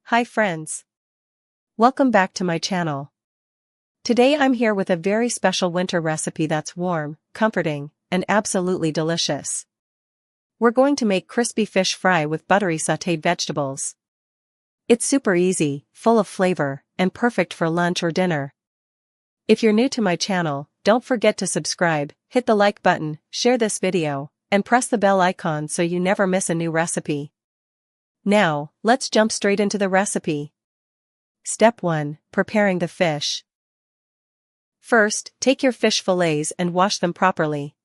Hi friends. Welcome back to my channel. Today I'm here with a very special winter recipe that's warm, comforting, and absolutely delicious. We're going to make crispy fish fry with buttery sautéed vegetables. It's super easy, full of flavor, and perfect for lunch or dinner. If you're new to my channel, don't forget to subscribe, hit the like button, share this video, and press the bell icon so you never miss a new recipe. Now, let's jump straight into the recipe. Step 1. Preparing the fish. First, take your fish fillets and wash them properly.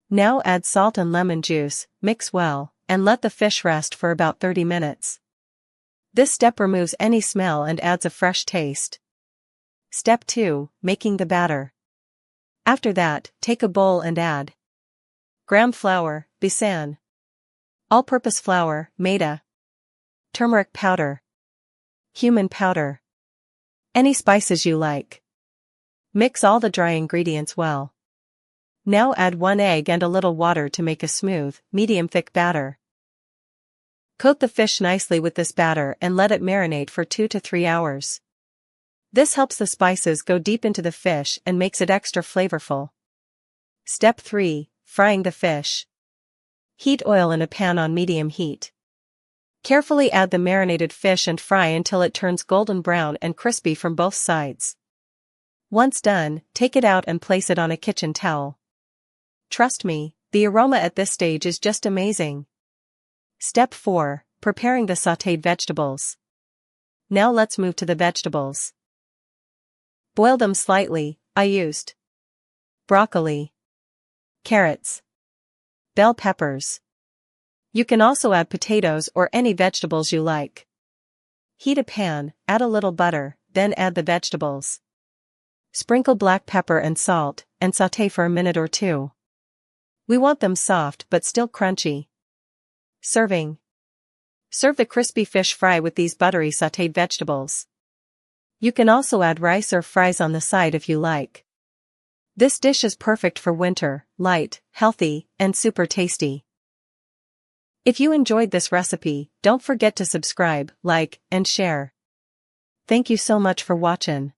Now add salt and lemon juice, mix well, and let the fish rest for about 30 minutes. This step removes any smell and adds a fresh taste. Step 2. Making the batter. After that, take a bowl and add gram flour, besan, all-purpose flour, maida, turmeric powder, cumin powder, any spices you like. Mix all the dry ingredients well. Now add 1 egg and a little water to make a smooth, medium-thick batter. Coat the fish nicely with this batter and let it marinate for 2 to 3 hours. This helps the spices go deep into the fish and makes it extra flavorful. Step 3. Frying the fish. Heat oil in a pan on medium heat. Carefully add the marinated fish and fry until it turns golden brown and crispy from both sides. Once done, take it out and place it on a kitchen towel. Trust me, the aroma at this stage is just amazing. Step 4. Preparing the sautéed vegetables. Now let's move to the vegetables. Boil them slightly. I used broccoli, carrots, bell peppers. You can also add potatoes or any vegetables you like. Heat a pan, add a little butter, then add the vegetables. Sprinkle black pepper and salt, and sauté for a minute or 2. We want them soft but still crunchy. Serving. Serve the crispy fish fry with these buttery sautéed vegetables. You can also add rice or fries on the side if you like. This dish is perfect for winter, light, healthy, and super tasty. If you enjoyed this recipe, don't forget to subscribe, like, and share. Thank you so much for watching.